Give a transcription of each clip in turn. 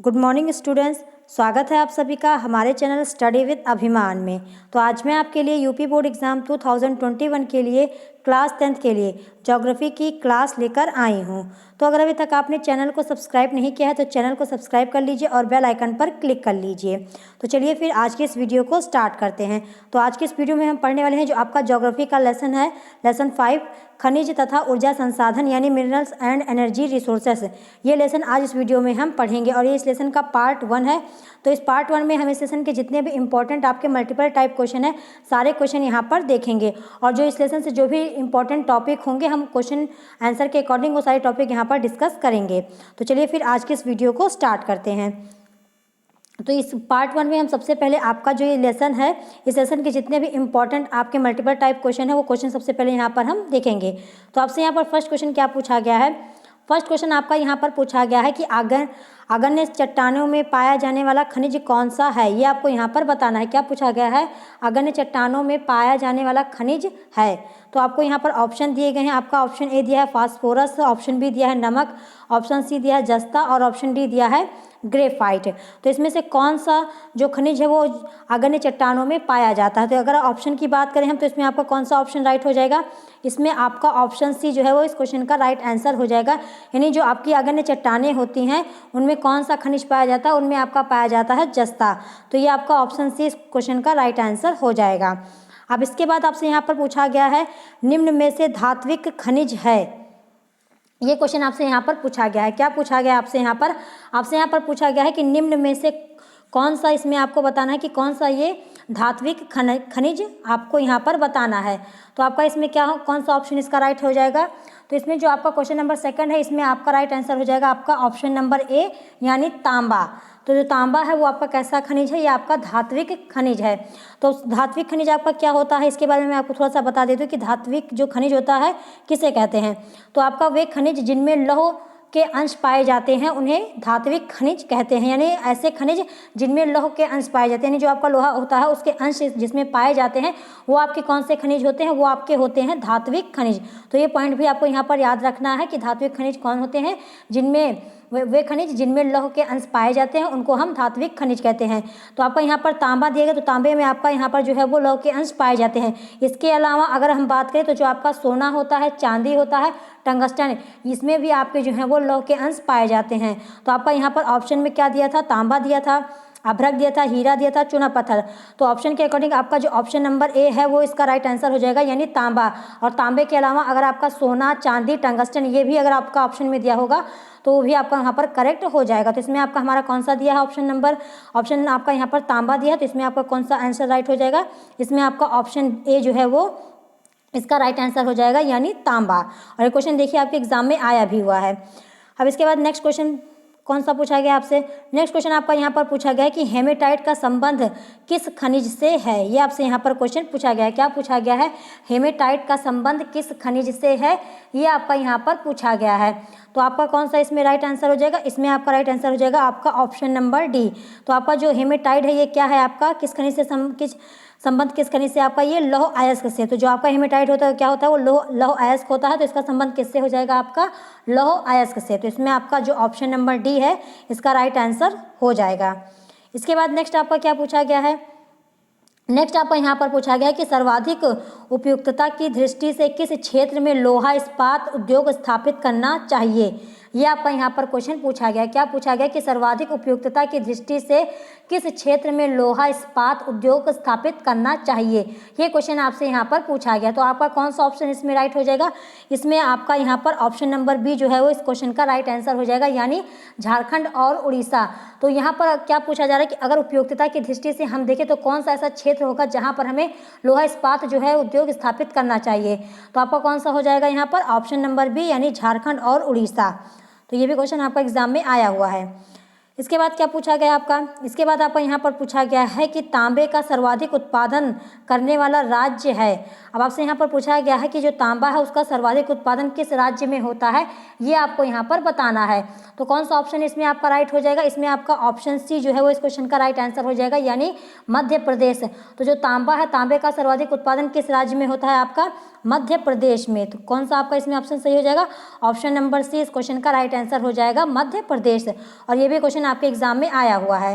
Good morning students, स्वागत है आप सभी का हमारे चैनल स्टडी विद अभिमान में। तो आज मैं आपके लिए यूपी बोर्ड एग्ज़ाम 2021 के लिए क्लास 10th के लिए ज्योग्राफी की क्लास लेकर आई हूँ। तो अगर अभी तक आपने चैनल को सब्सक्राइब नहीं किया है तो चैनल को सब्सक्राइब कर लीजिए और बेल आइकन पर क्लिक कर लीजिए। तो चलिए फिर आज की इस वीडियो को स्टार्ट करते हैं। तो आज की इस वीडियो में हम पढ़ने वाले हैं जो आपका ज्योग्राफी का लेसन है, लेसन 5 खनिज तथा ऊर्जा संसाधन यानी मिनरल्स एंड एनर्जी रिसोर्सेस। ये लेसन आज इस वीडियो में हम पढ़ेंगे और ये इस लेसन का पार्ट 1 है। तो इस पार्ट 1 में हम इस लेसन के जितने भी इंपॉर्टेंट आपके मल्टीपल टाइप क्वेश्चन है सारे क्वेश्चन यहाँ पर देखेंगे और जो इस लेसन से जो भी इंपॉर्टेंट टॉपिक होंगे हम क्वेश्चन आंसर के अकॉर्डिंग वो सारे टॉपिक यहाँ पर डिस्कस करेंगे। तो चलिए फिर आज के इस वीडियो को स्टार्ट करते हैं। तो इस पार्ट 1 में हम सबसे पहले आपका जो ये लेसन है इस लेसन के जितने भी इंपॉर्टेंट आपके मल्टीपल टाइप क्वेश्चन है वो क्वेश्चन सबसे पहले यहाँ पर हम देखेंगे। तो आपसे यहाँ पर फर्स्ट क्वेश्चन क्या पूछा गया है। फर्स्ट क्वेश्चन आपका यहाँ पर पूछा गया है कि आग्नेय चट्टानों में पाया जाने वाला खनिज कौन सा है, ये आपको यहाँ पर बताना है। क्या पूछा गया है, आग्नेय चट्टानों में पाया जाने वाला खनिज है। तो आपको यहाँ पर ऑप्शन दिए गए हैं। आपका ऑप्शन ए दिया है फास्फोरस, ऑप्शन बी दिया है नमक, ऑप्शन सी दिया है जस्ता और ऑप्शन डी दिया है ग्रेफाइट। तो इसमें से कौन सा जो खनिज है वो आग्नेय चट्टानों में पाया जाता है। तो अगर ऑप्शन की बात करें हम तो इसमें आपका कौन सा ऑप्शन राइट हो जाएगा, इसमें आपका ऑप्शन सी जो है वो इस क्वेश्चन का राइट आंसर हो जाएगा। यानी जो आपकी आग्नेय चट्टानें होती हैं उनमें कौन सा खनिज पाया जाता है, उनमें आपका पाया जाता है जस्ता। तो ये आपका ऑप्शन सी इस क्वेश्चन का राइट आंसर हो जाएगा। अब इसके बाद आपसे यहाँ पर पूछा गया है निम्न में से धात्विक खनिज है। ये क्वेश्चन आपसे यहाँ पर पूछा गया है। क्या पूछा गया आपसे यहाँ पर पूछा गया है कि निम्न में से कौन सा, इसमें आपको बताना है कि कौन सा ये धात्विक खनिज आपको यहाँ पर बताना है। तो आपका इसमें क्या हो, कौन सा ऑप्शन इसका राइट हो जाएगा। तो इसमें जो आपका क्वेश्चन नंबर 2 है इसमें आपका राइट आंसर हो जाएगा आपका ऑप्शन नंबर ए यानी तांबा। तो जो तांबा है वो आपका कैसा खनिज है, ये आपका धात्विक खनिज है। तो धात्विक खनिज आपका क्या होता है इसके बारे में मैं आपको थोड़ा सा बता देती हूँ कि धात्विक जो खनिज होता है किसे कहते हैं। तो आपका वे खनिज जिनमें लौह के अंश पाए जाते हैं उन्हें धात्विक खनिज कहते हैं। यानी ऐसे खनिज जिनमें लौह के अंश पाए जाते हैं, यानी जो आपका लोहा होता है उसके अंश जिसमें पाए जाते हैं वो आपके कौन से खनिज होते हैं, वो आपके होते हैं धात्विक खनिज। तो ये पॉइंट भी आपको यहाँ पर याद रखना है कि धात्विक खनिज कौन होते हैं, जिनमें वे खनिज जिनमें लौह के अंश पाए जाते हैं उनको हम धात्विक खनिज कहते हैं। तो आपका यहाँ पर तांबा दिया गया, तो तांबे में आपका यहाँ पर जो है वो लौह के अंश पाए जाते हैं। इसके अलावा अगर हम बात करें तो जो आपका सोना होता है, चांदी होता है, टंगस्टन, इसमें भी आपके जो है वो लौह के अंश पाए जाते हैं। तो आपका यहाँ पर ऑप्शन में क्या दिया था, तांबा दिया था, अभ्रक दिया था, हीरा दिया था, चूना पत्थर। तो ऑप्शन के अकॉर्डिंग आपका जो ऑप्शन नंबर ए है वो इसका राइट आंसर हो जाएगा यानी तांबा। और तांबे के अलावा अगर आपका सोना, चांदी, टंगस्टन ये भी अगर आपका ऑप्शन में दिया होगा तो वो भी आपका यहाँ पर करेक्ट हो जाएगा। तो इसमें आपका हमारा कौन सा दिया है ऑप्शन आपका यहाँ पर तांबा दिया है। तो इसमें आपका कौन सा आंसर राइट हो जाएगा, इसमें आपका ऑप्शन ए जो है वो इसका राइट आंसर हो जाएगा यानी तांबा। और ये क्वेश्चन देखिए आपके एग्जाम में आया भी हुआ है। अब इसके बाद नेक्स्ट क्वेश्चन कौन सा पूछा गया आपसे, नेक्स्ट क्वेश्चन आपका यहाँ पर पूछा गया है कि हेमेटाइट का संबंध किस खनिज से है। ये आपसे यहाँ पर क्वेश्चन पूछा गया है। क्या पूछा गया है, हेमेटाइट का संबंध किस खनिज से है, ये आपका यहाँ पर पूछा गया है। तो आपका कौन सा इसमें राइट आंसर हो जाएगा, इसमें आपका राइट आंसर हो जाएगा आपका ऑप्शन नंबर डी। तो आपका जो हेमेटाइट है ये क्या है, आपका किस खनिज से संबंध किस खनिज से, आपका ये लौह अयस्क से। तो जो आपका हेमेटाइट होता है क्या होता है, वो लौह अयस्क होता है। तो इसका संबंध किससे हो जाएगा, आपका लौह अयस्क से। तो इसमें आपका जो ऑप्शन नंबर डी है इसका राइट आंसर हो जाएगा। इसके बाद नेक्स्ट आपका क्या पूछा गया है, नेक्स्ट आपका यहाँ पर पूछा गया है कि सर्वाधिक उपयुक्तता की दृष्टि से किस क्षेत्र में लोहा इस्पात उद्योग स्थापित करना चाहिए। ये आपका यहाँ पर क्वेश्चन पूछा गया। क्या पूछा गया कि सर्वाधिक उपयुक्तता की दृष्टि से किस क्षेत्र में लोहा इस्पात उद्योग स्थापित करना चाहिए, ये क्वेश्चन आपसे यहाँ पर पूछा गया। तो आपका कौन सा ऑप्शन इसमें राइट हो जाएगा, इसमें आपका यहाँ पर ऑप्शन नंबर बी जो है वो इस क्वेश्चन का राइट आंसर हो जाएगा यानी झारखंड और उड़ीसा। तो यहाँ पर क्या पूछा जा रहा है कि अगर उपयुक्तता की दृष्टि से हम देखें तो कौन सा ऐसा क्षेत्र होगा जहाँ पर हमें लोहा इस्पात जो है उद्योग स्थापित करना चाहिए। तो आपका कौन सा हो जाएगा यहाँ पर ऑप्शन नंबर बी यानी झारखंड और उड़ीसा। तो ये भी क्वेश्चन आपका एग्जाम में आया हुआ है। इसके बाद क्या पूछा गया आपका, इसके बाद आपका यहाँ पर पूछा गया है कि तांबे का सर्वाधिक उत्पादन करने वाला राज्य है। अब आपसे यहाँ पर पूछा गया है कि जो तांबा है उसका सर्वाधिक उत्पादन किस राज्य में होता है, ये आपको यहाँ पर बताना है। तो कौन सा ऑप्शन इसमें आपका राइट हो जाएगा, इसमें आपका ऑप्शन सी जो है वो इस क्वेश्चन का राइट आंसर हो जाएगा यानी मध्य प्रदेश। तो जो तांबा है, तांबे का सर्वाधिक उत्पादन किस राज्य में होता है, आपका मध्य प्रदेश में। तो कौन सा आपका इसमें ऑप्शन सही हो जाएगा, ऑप्शन नंबर सी इस क्वेश्चन का राइट आंसर हो जाएगा मध्य प्रदेश। और ये भी क्वेश्चन आपके एग्जाम में आया हुआ है।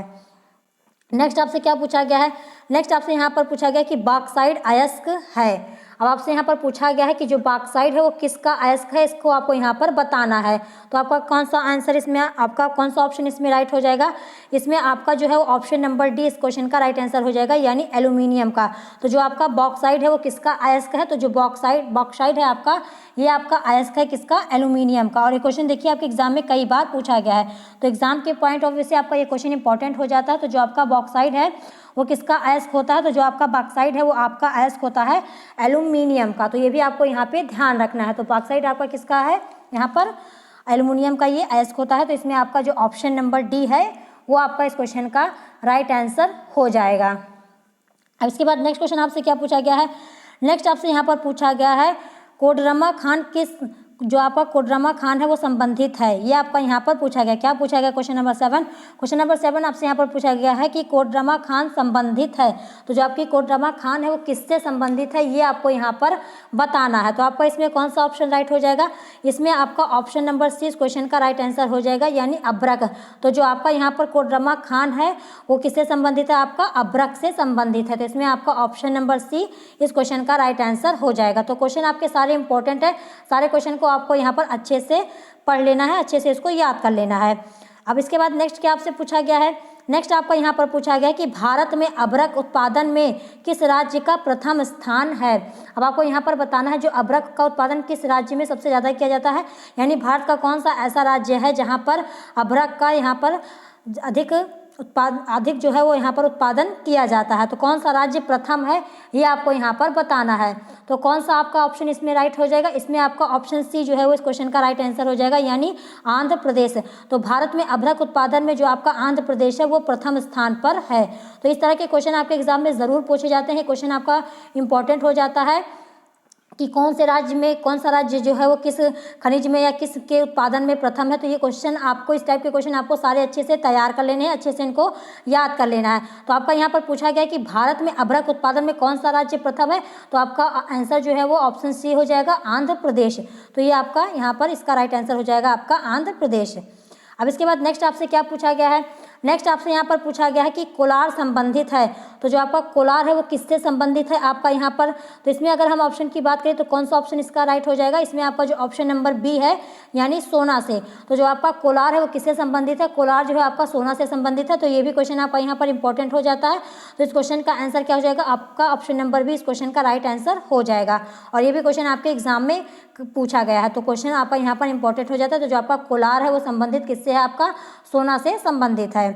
नेक्स्ट आपसे क्या पूछा गया है, नेक्स्ट आपसे यहाँ पर पूछा गया कि बॉक्साइट अयस्क है। अब आपसे यहाँ पर पूछा गया है कि जो बॉक्साइट है वो किसका अयस्क है, इसको आपको यहाँ पर बताना है। तो आपका कौन सा आंसर इसमें, आपका कौन सा ऑप्शन इसमें राइट हो जाएगा, इसमें आपका जो है वो ऑप्शन नंबर डी इस क्वेश्चन का राइट आंसर हो जाएगा, यानी एल्यूमिनियम का। तो जो आपका बॉक्साइट है वो किसका अयस्क है, तो जो बॉक्साइट है आपका, ये आपका अयस्क है किसका, एल्यूमिनियम का। और ये क्वेश्चन देखिए आपके एग्जाम में कई बार पूछा गया है, तो एग्जाम के पॉइंट ऑफ व्यू से आपका ये क्वेश्चन इंपॉर्टेंट हो जाता है। तो जो आपका बॉक्साइट है वो किसका अयस्क होता है, तो जो आपका बॉक्साइट है वो आपका अयस्क होता है एल्यूमिनियम का। तो ये भी आपको यहाँ पे ध्यान रखना है। तो बॉक्साइट आपका किसका है, यहाँ पर एल्यूमिनियम का ये अयस्क होता है। तो इसमें आपका जो ऑप्शन नंबर डी है वो आपका इस क्वेश्चन का राइट आंसर हो जाएगा। अब इसके बाद नेक्स्ट क्वेश्चन आपसे क्या पूछा गया है, नेक्स्ट आपसे यहाँ पर पूछा गया है कोडरमा खान किस, जो आपका कोडरमा खान है वो संबंधित है, ये आपका यहाँ पर पूछा गया। क्या पूछा गया, क्वेश्चन नंबर 7, क्वेश्चन नंबर 7 आपसे यहाँ पर पूछा गया है कि कोडरमा खान संबंधित है। तो जो आपकी कोडरमा खान है वो किससे संबंधित है, ये आपको यहाँ पर बताना है। तो आपका इसमें कौन सा ऑप्शन राइट हो जाएगा, इसमें आपका ऑप्शन नंबर सी इस क्वेश्चन का राइट आंसर हो जाएगा, यानी अब्रक। तो जो आपका यहाँ पर कोडरमा खान है वो किससे संबंधित है, आपका अब्रक से संबंधित है। तो इसमें आपका ऑप्शन नंबर सी इस क्वेश्चन का राइट आंसर हो जाएगा। तो क्वेश्चन आपके सारे इंपॉर्टेंट है, सारे क्वेश्चन को आपको यहाँ पर अच्छे से पढ़ लेना है, अच्छे से इसको याद कर लेना है। अब इसके बाद नेक्स्ट क्या आपसे पूछा गया है, नेक्स्ट आपका यहाँ पर पूछा गया है कि भारत में अबरक उत्पादन में किस राज्य का प्रथम स्थान है। अब आपको यहाँ पर बताना है जो अबरक का उत्पादन किस राज्य में सबसे ज़्यादा किया जाता है, यानी भारत का कौन सा ऐसा राज्य है जहाँ पर अबरक का यहाँ पर अधिक जो है वो यहाँ पर उत्पादन किया जाता है। तो कौन सा राज्य प्रथम है ये आपको यहाँ पर बताना है। तो कौन सा आपका ऑप्शन इसमें राइट हो जाएगा, इसमें आपका ऑप्शन सी जो है वो इस क्वेश्चन का राइट आंसर हो जाएगा, यानी आंध्र प्रदेश। तो भारत में अबरक उत्पादन में जो आपका आंध्र प्रदेश है वो प्रथम स्थान पर है। तो इस तरह के क्वेश्चन आपके एग्जाम में ज़रूर पूछे जाते हैं, क्वेश्चन आपका इंपॉर्टेंट हो जाता है कि कौन से राज्य में, कौन सा राज्य जो है वो किस खनिज में या किस के उत्पादन में प्रथम है। तो ये क्वेश्चन आपको, इस टाइप के क्वेश्चन आपको सारे अच्छे से तैयार कर लेने हैं, अच्छे से इनको याद कर लेना है। तो आपका यहाँ पर पूछा गया कि भारत में अबरक उत्पादन में कौन सा राज्य प्रथम है, तो आपका आंसर जो है वो ऑप्शन सी हो जाएगा, आंध्र प्रदेश। तो ये आपका यहाँ पर इसका राइट आंसर हो जाएगा आपका आंध्र प्रदेश। अब इसके बाद नेक्स्ट आपसे क्या पूछा गया है, नेक्स्ट आपसे यहाँ पर पूछा गया है कि कोलार संबंधित है। तो जो आपका कोलार है वो किससे संबंधित है आपका यहाँ पर, तो इसमें अगर हम ऑप्शन की बात करें तो कौन सा ऑप्शन इसका राइट हो जाएगा, इसमें आपका जो ऑप्शन नंबर बी है, यानी सोना से। तो जो आपका कोलार है वो किससे संबंधित है, कोलार जो है आपका सोना से संबंधित है। तो ये भी क्वेश्चन आपका यहाँ पर इंपॉर्टेंट हो जाता है। तो इस क्वेश्चन का आंसर क्या हो जाएगा, आपका ऑप्शन नंबर बी इस क्वेश्चन का राइट आंसर हो जाएगा। और ये भी क्वेश्चन आपके एग्जाम में पूछा गया है। तो क्वेश्चन आपका यहाँ पर इंपॉर्टेंट हो जाता है। तो जो आपका कोलार है वो संबंधित किससे है, आपका सोना से संबंधित है।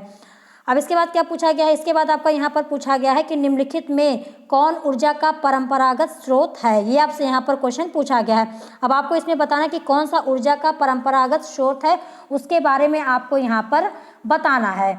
अब इसके बाद क्या पूछा गया है, इसके बाद आपका यहाँ पर पूछा गया है कि निम्नलिखित में कौन ऊर्जा का परंपरागत स्रोत है, ये आपसे यहाँ पर क्वेश्चन पूछा गया है। अब आपको इसमें बताना कि कौन सा ऊर्जा का परंपरागत स्रोत है, उसके बारे में आपको यहाँ पर बताना है।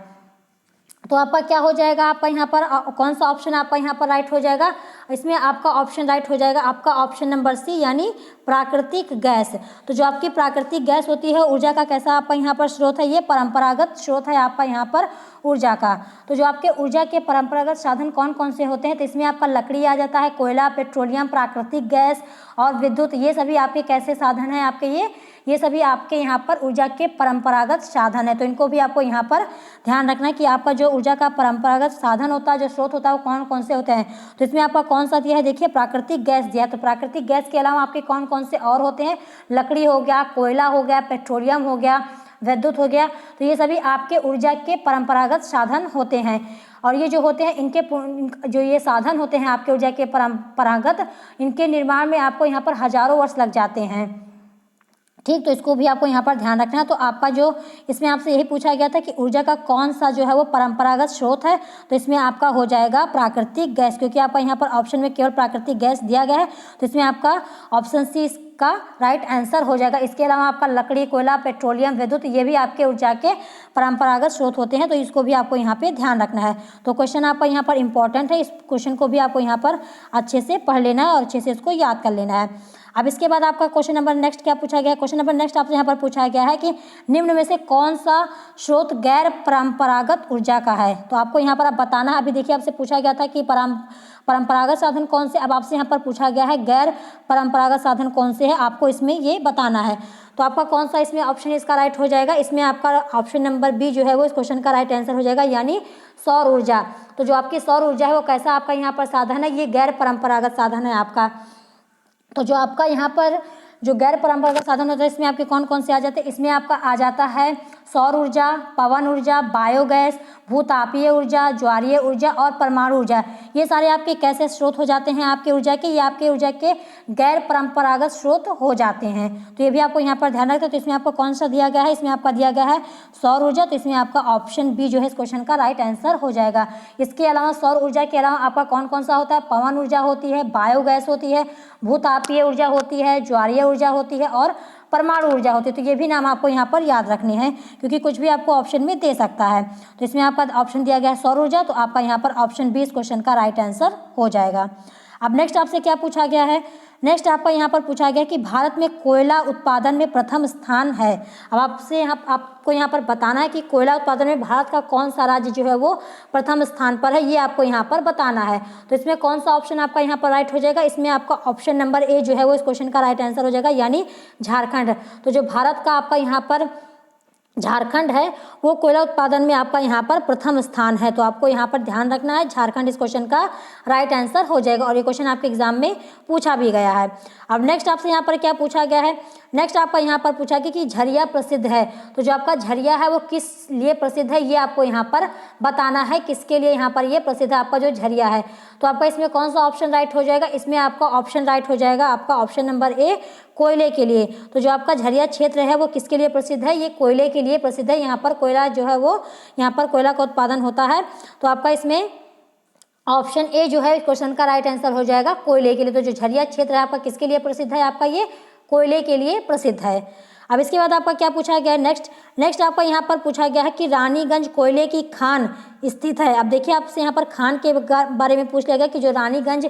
तो आपका क्या हो जाएगा, आपका यहाँ पर कौन सा ऑप्शन आपका यहाँ पर राइट हो जाएगा, इसमें आपका ऑप्शन राइट हो जाएगा आपका ऑप्शन नंबर सी, यानी प्राकृतिक गैस। तो जो आपकी प्राकृतिक गैस होती है ऊर्जा का कैसा आपका यहाँ पर स्रोत है, ये परंपरागत स्रोत है आपका यहाँ पर ऊर्जा का। तो जो आपके ऊर्जा के परंपरागत साधन कौन कौन से होते हैं, तो इसमें आपका लकड़ी आ जाता है, कोयला, पेट्रोलियम, प्राकृतिक गैस और विद्युत, ये सभी आपके कैसे साधन हैं आपके, ये सभी आपके यहाँ पर ऊर्जा के परंपरागत साधन है। तो इनको भी आपको यहाँ पर ध्यान रखना है कि आपका जो ऊर्जा का परंपरागत साधन होता है, जो स्रोत होता है, वो कौन कौन से होते हैं। तो इसमें आपका कौन सा दिया है, देखिए प्राकृतिक गैस दिया है। तो प्राकृतिक गैस के अलावा आपके कौन कौन से और होते हैं, लकड़ी हो गया, कोयला हो गया, पेट्रोलियम हो गया, विद्युत हो गया। तो ये सभी आपके ऊर्जा के परंपरागत साधन होते हैं। और ये जो होते हैं इनके जो ये साधन होते हैं आपके ऊर्जा के परंपरागत, इनके निर्माण में आपको यहाँ पर हजारों वर्ष लग जाते हैं। ठीक, तो इसको भी आपको यहाँ पर ध्यान रखना है। तो आपका जो इसमें आपसे यही पूछा गया था कि ऊर्जा का कौन सा जो है वो परंपरागत स्रोत है, तो इसमें आपका हो जाएगा प्राकृतिक गैस, क्योंकि आपका यहाँ पर ऑप्शन में केवल प्राकृतिक गैस दिया गया है। तो इसमें आपका ऑप्शन सी इसका राइट आंसर हो जाएगा। इसके अलावा आपका लकड़ी, कोयला, पेट्रोलियम, विद्युत, ये भी आपके ऊर्जा के परंपरागत स्रोत होते हैं। तो इसको भी आपको यहाँ पे ध्यान रखना है। तो क्वेश्चन आपका यहाँ पर इंपॉर्टेंट है, इस क्वेश्चन को भी आपको यहाँ पर अच्छे से पढ़ लेना है और अच्छे से इसको याद कर लेना है। अब इसके बाद आपका क्वेश्चन नंबर नेक्स्ट क्या पूछा गया है? क्वेश्चन नंबर नेक्स्ट आपसे यहाँ पर पूछा गया है कि निम्न में से कौन सा स्रोत गैर परंपरागत ऊर्जा का है। तो आपको यहाँ पर आप बताना है। अभी देखिए आपसे पूछा गया था कि परंपरागत साधन कौन से, अब आपसे यहाँ पर पूछा गया है गैर परंपरागत साधन कौन से है, आपको इसमें ये बताना है। तो आपका कौन सा इसमें ऑप्शन इसका राइट हो जाएगा? इसमें आपका ऑप्शन नंबर बी जो है वो इस क्वेश्चन का राइट आंसर हो जाएगा, यानी सौर ऊर्जा। तो जो आपकी सौर ऊर्जा है वो कैसा आपका यहाँ पर साधन है? ये गैर परंपरागत साधन है आपका। तो जो आपका यहाँ पर जो गैर परंपरागत साधन होता है इसमें आपके कौन कौन से आ जाते हैं? इसमें आपका आ जाता है सौर ऊर्जा, पवन ऊर्जा, बायोगैस, भूतापीय ऊर्जा, ज्वारीय ऊर्जा और परमाणु ऊर्जा। ये सारे आपके कैसे स्रोत हो जाते हैं आपके ऊर्जा के? ये आपके ऊर्जा के गैर परंपरागत स्रोत हो जाते हैं। तो ये भी आपको यहाँ पर ध्यान रखना है। तो इसमें आपको कौन सा दिया गया है? इसमें आपका दिया गया है सौर ऊर्जा। तो इसमें आपका ऑप्शन बी जो है इस क्वेश्चन का राइट आंसर हो जाएगा। इसके अलावा सौर ऊर्जा के अलावा आपका कौन कौन सा होता है? पवन ऊर्जा होती है, बायोगैस होती है, भूतापीय ऊर्जा होती है, ज्वारीय ऊर्जा होती है और परमाणु ऊर्जा होती है। तो ये भी नाम आपको यहाँ पर याद रखने हैं, क्योंकि कुछ भी आपको ऑप्शन में दे सकता है। तो इसमें आपका ऑप्शन दिया गया है सौर ऊर्जा। तो आपका यहाँ पर ऑप्शन बी इस क्वेश्चन का राइट आंसर हो जाएगा। अब नेक्स्ट आपसे क्या पूछा गया है? नेक्स्ट आपका यहाँ पर पूछा गया कि भारत में कोयला उत्पादन में प्रथम स्थान है। अब आपसे आपको यहाँ पर बताना है कि कोयला उत्पादन में भारत का कौन सा राज्य जो है वो प्रथम स्थान पर है, ये आपको यहाँ पर बताना है। तो इसमें कौन सा ऑप्शन आपका यहाँ पर राइट हो जाएगा? इसमें आपका ऑप्शन नंबर ए जो है वो इस क्वेश्चन का राइट आंसर हो जाएगा, यानी झारखंड। तो जो भारत का आपका यहाँ पर झारखंड है वो कोयला उत्पादन में आपका यहाँ पर प्रथम स्थान है। तो आपको यहाँ पर ध्यान रखना है, झारखंड इस क्वेश्चन का राइट आंसर हो जाएगा और ये क्वेश्चन आपके एग्जाम में पूछा भी गया है। अब नेक्स्ट आपसे यहाँ पर क्या पूछा गया है? नेक्स्ट आपका यहाँ पर पूछा गया कि झरिया प्रसिद्ध है। तो जो आपका झरिया है वो किस लिए प्रसिद्ध है, ये आपको यहाँ पर बताना है, किसके लिए यहाँ पर ये प्रसिद्ध है आपका जो झरिया है। तो आपका इसमें कौन सा ऑप्शन राइट हो जाएगा? इसमें आपका ऑप्शन राइट हो जाएगा आपका ऑप्शन नंबर ए, कोयले के लिए। तो जो आपका झरिया क्षेत्र है वो किसके लिए प्रसिद्ध है? ये कोयले के लिए प्रसिद्ध है। यहाँ पर कोयला जो है वो यहाँ पर कोयला का उत्पादन होता है। तो आपका इसमें ऑप्शन ए जो है इस क्वेश्चन का राइट आंसर हो जाएगा, कोयले के लिए। तो जो झरिया क्षेत्र है आपका किसके लिए प्रसिद्ध है? आपका ये कोयले के लिए प्रसिद्ध है। अब इसके बाद आपका क्या पूछा गया है? नेक्स्ट आपका यहाँ पर पूछा गया है कि रानीगंज कोयले की खान स्थित है। अब देखिए आपसे यहाँ पर खान के बारे में पूछ लिया गया कि जो रानीगंज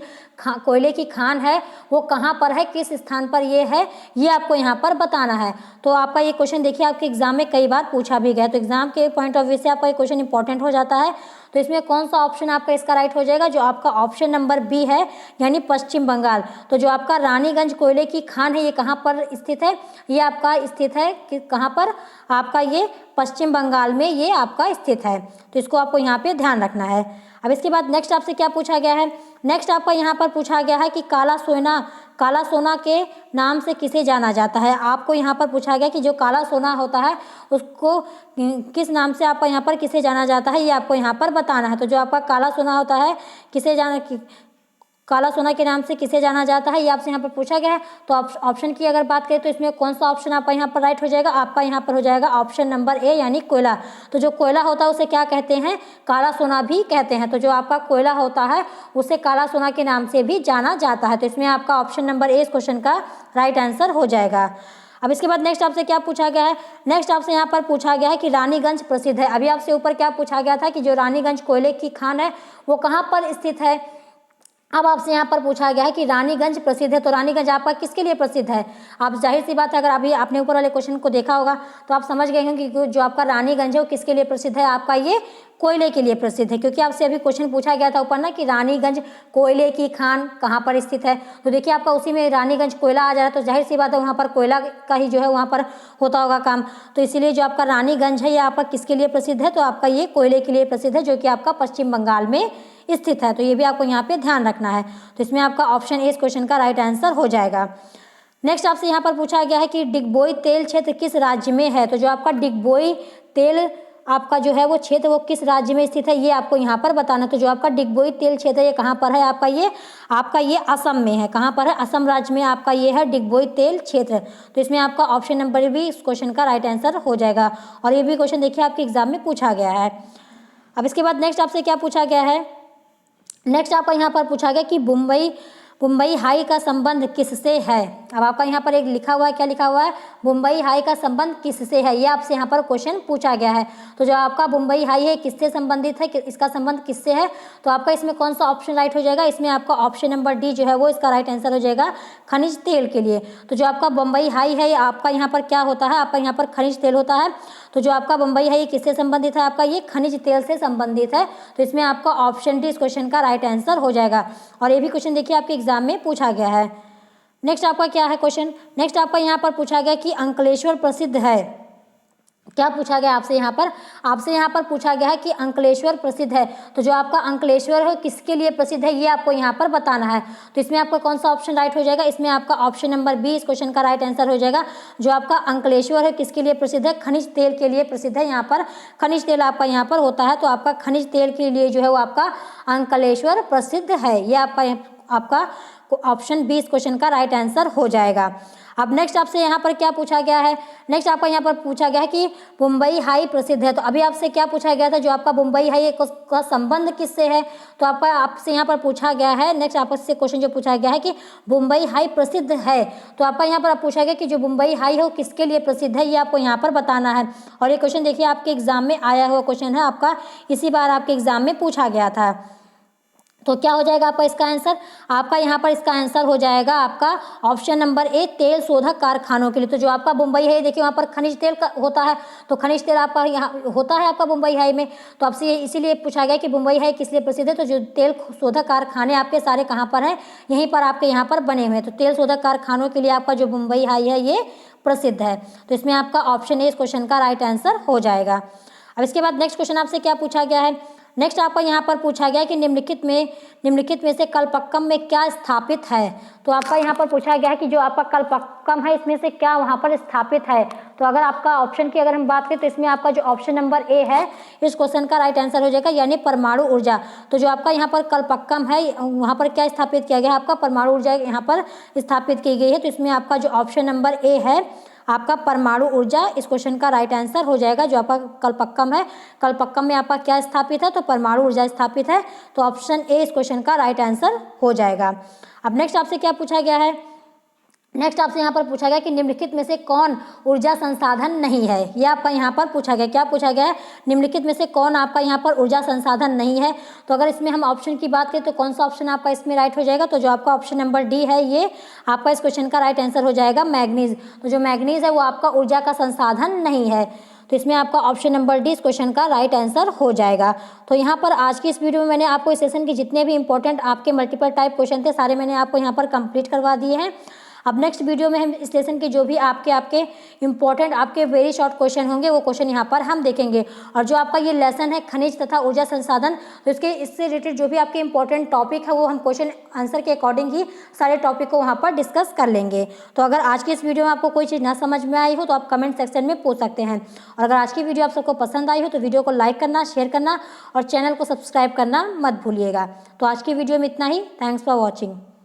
कोयले की खान है वो कहाँ पर है, किस स्थान पर ये है, ये आपको यहाँ पर बताना है। तो आपका ये क्वेश्चन देखिए आपके एग्जाम में कई बार पूछा भी गया, तो एग्जाम के पॉइंट ऑफ व्यू से आपका ये क्वेश्चन इंपॉर्टेंट हो जाता है। तो इसमें कौन सा ऑप्शन आपका इसका राइट हो जाएगा? जो आपका ऑप्शन नंबर बी है, यानी पश्चिम बंगाल। तो जो आपका रानीगंज कोयले की खान है ये कहाँ पर स्थित है? ये आपका स्थित है कहाँ पर? आपका ये पश्चिम बंगाल में ये आपका स्थित है। तो इसको आपको यहाँ पे ध्यान रखना है। अब इसके बाद नेक्स्ट आपसे क्या पूछा गया है? नेक्स्ट आपका यहाँ पर पूछा गया है कि काला सोना के नाम से किसे जाना जाता है। आपको यहाँ पर पूछा गया कि जो काला सोना होता है उसको किस नाम से आपका यहाँ पर किसे जाना जाता है, ये आपको यहाँ पर बताना है। तो जो आपका काला सोना होता है काला सोना के नाम से किसे जाना जाता है, ये आपसे यहाँ पर पूछा गया है। तो ऑप्शन की अगर बात करें तो इसमें कौन सा ऑप्शन आपका यहाँ पर राइट हो जाएगा? आपका यहाँ पर हो जाएगा ऑप्शन नंबर ए, यानी कोयला। तो जो कोयला होता है उसे क्या कहते हैं? काला सोना भी कहते हैं। तो जो आपका कोयला होता है उसे काला सोना के नाम से भी जाना जाता है। तो इसमें आपका ऑप्शन नंबर ए इस क्वेश्चन का राइट आंसर हो जाएगा। अब इसके बाद नेक्स्ट आपसे क्या पूछा गया है? नेक्स्ट आपसे यहाँ पर पूछा गया है कि रानीगंज प्रसिद्ध है। अभी आपसे ऊपर क्या पूछा गया था कि जो रानीगंज कोयले की खान है वो कहाँ पर स्थित है। अब आपसे यहाँ पर पूछा गया है कि रानीगंज प्रसिद्ध है। तो रानीगंज आपका किसके लिए प्रसिद्ध है? आप जाहिर सी बात है, अगर अभी आपने ऊपर वाले क्वेश्चन को देखा होगा तो आप समझ गए होंगे कि जो आपका रानीगंज है वो किसके लिए प्रसिद्ध है? आपका ये कोयले के लिए प्रसिद्ध है, क्योंकि आपसे अभी क्वेश्चन पूछा गया था ऊपर ना कि रानीगंज कोयले की खान कहाँ पर स्थित है। तो देखिए आपका उसी में रानीगंज कोयला आ जा रहा है, तो जाहिर सी बात है वहाँ पर कोयला का ही जो है वहाँ पर होता होगा काम। तो इसीलिए जो आपका रानीगंज है ये आपका किसके लिए प्रसिद्ध है? तो आपका ये कोयले के लिए प्रसिद्ध है, जो कि आपका पश्चिम बंगाल में स्थित है। तो ये भी आपको यहाँ पे ध्यान रखना है। तो इसमें आपका ऑप्शन ए इस क्वेश्चन का राइट आंसर हो जाएगा। नेक्स्ट आपसे यहाँ पर पूछा गया है कि डिगबोई तेल क्षेत्र किस राज्य में है। तो जो आपका डिगबोई तेल आपका जो है वो क्षेत्र वो किस राज्य में स्थित है, ये आपको यहाँ पर बताना। तो जो आपका डिगबोई तेल क्षेत्र ये कहाँ पर है? आपका ये असम में है। कहाँ पर है? असम राज्य में आपका ये है डिगबोई तेल क्षेत्र। तो इसमें आपका ऑप्शन नंबर भी इस क्वेश्चन का राइट आंसर हो जाएगा। और ये भी क्वेश्चन देखिए आपके एग्जाम में पूछा गया है। अब इसके बाद नेक्स्ट आपसे क्या पूछा गया है? नेक्स्ट आपका यहाँ पर पूछा गया कि मुंबई हाई का संबंध किससे है। अब आपका यहाँ पर एक लिखा हुआ है, क्या लिखा हुआ है, मुंबई हाई का संबंध किससे है, ये आपसे यहाँ पर क्वेश्चन पूछा गया है। तो जो आपका मुंबई हाई है किससे संबंधित है, इसका संबंध किससे है, तो आपका इसमें कौन सा ऑप्शन राइट हो जाएगा, इसमें आपका ऑप्शन नंबर डी जो है वो इसका राइट आंसर हो जाएगा, खनिज तेल के लिए। तो जो आपका मुंबई हाई है आपका यहाँ पर क्या होता है, आपका यहाँ पर खनिज तेल होता है। तो जो आपका मुंबई हाई किससे संबंधित है, आपका ये खनिज तेल से संबंधित है। तो इसमें आपका ऑप्शन डी इस क्वेश्चन का राइट आंसर हो जाएगा। और ये भी क्वेश्चन देखिए आपके एग्जाम में पूछा गया है। नेक्स्ट आपका क्या है क्वेश्चन, नेक्स्ट आपका यहाँ पर पूछा गया कि अंकलेश्वर प्रसिद्ध है। क्या पूछा गया आपसे यहाँ पर, आपसे यहाँ पर पूछा गया है कि अंकलेश्वर प्रसिद्ध है। तो जो आपका अंकलेश्वर है किसके लिए प्रसिद्ध है, ये आपको यहाँ पर बताना है। तो इसमें आपका कौन सा ऑप्शन राइट हो जाएगा, इसमें आपका ऑप्शन नंबर बी इस क्वेश्चन का राइट आंसर हो जाएगा। जो आपका अंकलेश्वर है किसके लिए प्रसिद्ध है, खनिज तेल के लिए प्रसिद्ध है। यहाँ पर खनिज तेल आपका यहाँ पर होता है, तो आपका खनिज तेल के लिए जो है वो आपका अंकलेश्वर प्रसिद्ध है। ये आपका ऑप्शन बी इस क्वेश्चन का राइट आंसर हो जाएगा। अब नेक्स्ट आपसे यहाँ पर क्या पूछा गया है, नेक्स्ट आपका यहाँ पर पूछा गया है कि मुंबई हाई प्रसिद्ध है। तो अभी आपसे क्या पूछा गया था, जो आपका मुंबई हाई का संबंध किससे है, तो आपसे यहाँ पर पूछा गया है। नेक्स्ट आपसे क्वेश्चन जो पूछा गया है कि मुंबई हाई प्रसिद्ध है, तो आपका यहाँ पर पूछा गया कि जो मुंबई हाई है वो किसके लिए प्रसिद्ध है, ये आपको यहाँ पर बताना है। और ये क्वेश्चन देखिए आपके एग्जाम में आया हुआ क्वेश्चन है, आपका इसी बार आपके एग्जाम में पूछा गया था। तो क्या हो जाएगा आपका इसका आंसर, आपका यहाँ पर इसका आंसर हो जाएगा आपका ऑप्शन नंबर ए, तेल शोधक कारखानों के लिए। तो जो आपका मुंबई है देखिए वहाँ पर खनिज तेल का होता है, तो खनिज तेल आपका यहाँ होता है आपका मुंबई हाई में। तो आपसे इसीलिए पूछा गया कि मुंबई हाई किस लिए प्रसिद्ध है। तो जो तेल शोधक कारखाने आपके सारे कहाँ पर हैं, यहीं पर आपके यहाँ पर बने हुए हैं। तो तेल शोधक कारखानों के लिए आपका जो मुंबई हाई है ये प्रसिद्ध है। तो इसमें आपका ऑप्शन ए इस क्वेश्चन का राइट आंसर हो जाएगा। अब इसके बाद नेक्स्ट क्वेश्चन आपसे क्या पूछा गया है, नेक्स्ट आपका यहाँ पर पूछा गया कि निम्नलिखित में से कल्पक्कम में क्या स्थापित है। तो आपका यहाँ पर पूछा गया है कि जो आपका कल्पक्कम है इसमें से क्या वहाँ पर स्थापित है। तो अगर आपका ऑप्शन की अगर हम बात करें तो इसमें आपका जो ऑप्शन नंबर ए है इस क्वेश्चन का राइट आंसर हो जाएगा, यानी परमाणु ऊर्जा। तो जो आपका यहाँ पर कल्पक्कम है वहाँ पर क्या स्थापित किया गया है, आपका परमाणु ऊर्जा यहाँ पर स्थापित की गई है। तो इसमें आपका जो ऑप्शन नंबर ए है आपका परमाणु ऊर्जा इस क्वेश्चन का राइट आंसर हो जाएगा। जो आपका कल्पक्कम है, कल्पक्कम में आपका क्या स्थापित है, तो परमाणु ऊर्जा स्थापित है। तो ऑप्शन ए इस क्वेश्चन का राइट आंसर हो जाएगा। अब नेक्स्ट आपसे क्या पूछा गया है, नेक्स्ट आपसे यहाँ पर पूछा गया कि निम्नलिखित में से कौन ऊर्जा संसाधन नहीं है। ये आपका यहाँ पर पूछा गया, क्या पूछा गया है, निम्नलिखित में से कौन आपका यहाँ पर ऊर्जा संसाधन नहीं है। तो अगर इसमें हम ऑप्शन की बात करें तो कौन सा ऑप्शन आपका इसमें राइट हो जाएगा, तो जो आपका ऑप्शन नंबर डी है ये आपका इस क्वेश्चन का राइट आंसर हो जाएगा, मैग्नीज। तो जो मैग्नीज है वो आपका ऊर्जा का संसाधन नहीं है। तो इसमें आपका ऑप्शन नंबर डी इस क्वेश्चन का राइट आंसर हो जाएगा। तो यहाँ पर आज की इस वीडियो में मैंने आपको इस सेशन के जितने भी इंपॉर्टेंट आपके मल्टीपल टाइप क्वेश्चन थे सारे मैंने आपको यहाँ पर कंप्लीट करवा दिए हैं। अब नेक्स्ट वीडियो में हम इस लेसन के जो भी आपके इंपॉर्टेंट आपके वेरी शॉर्ट क्वेश्चन होंगे वो क्वेश्चन यहाँ पर हम देखेंगे। और जो आपका ये लेसन है खनिज तथा ऊर्जा संसाधन, तो इससे रिलेटेड जो भी आपके इंपॉर्टेंट टॉपिक है वो हम क्वेश्चन आंसर के अकॉर्डिंग ही सारे टॉपिक को वहाँ पर डिस्कस कर लेंगे। तो अगर आज की इस वीडियो में आपको कोई चीज़ ना समझ में आई हो तो आप कमेंट सेक्शन में पूछ सकते हैं। और अगर आज की वीडियो आप सबको पसंद आई हो तो वीडियो को लाइक करना, शेयर करना और चैनल को सब्सक्राइब करना मत भूलिएगा। तो आज की वीडियो में इतना ही। Thanks for watching.